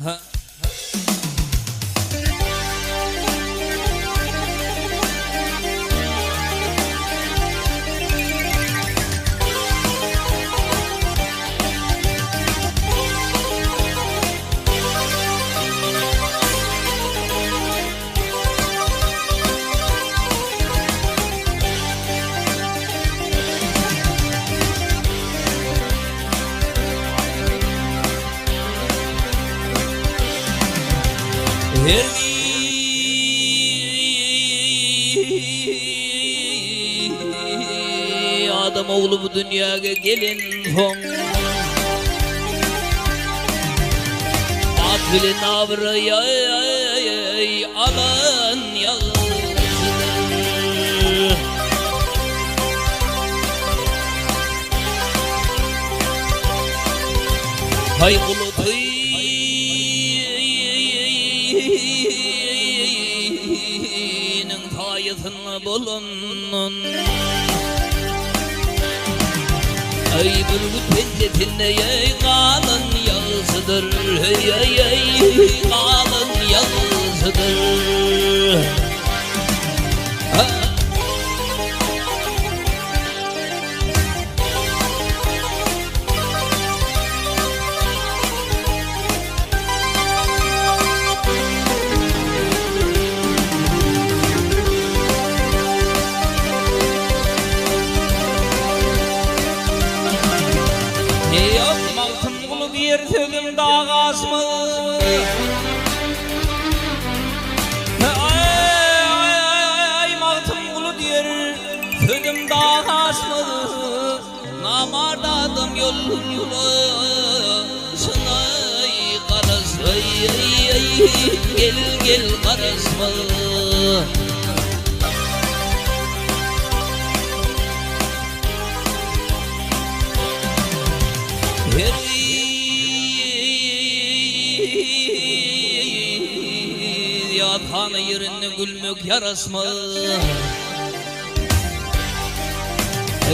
Ha. Her adam oğlu bu dünyaya gelin son Akbilin avraya alan yazılır Hay bulut tayısını bulunun Ay bülbül pençetinde kalın yazıdır kalın yazıdır Bir tügüm dağas mı? Ay maltım kulu diyor tügüm dağas mı? Namardadım yolunu Sınay karas gel karas mı? Yatan yerine gülmek yarasma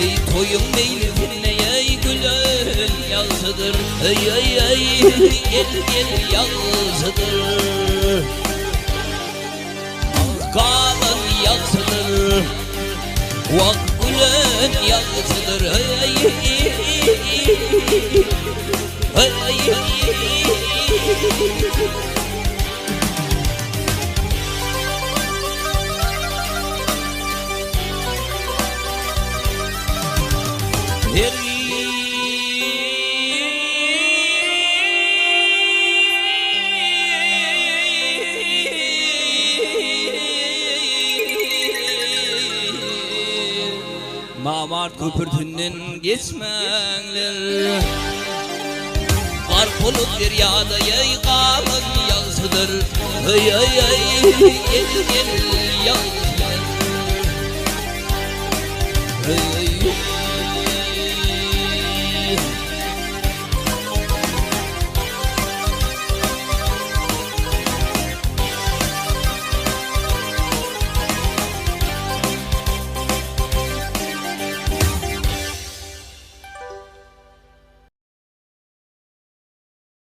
Ey toyum meylisine ey gülün yazıdır Ey gel yazıdır Kalın yazıdır Vak gülün yazıdır Mamart köpürtünden geçmenler Kar bulut deryada kalın yazıdır gel yazıdır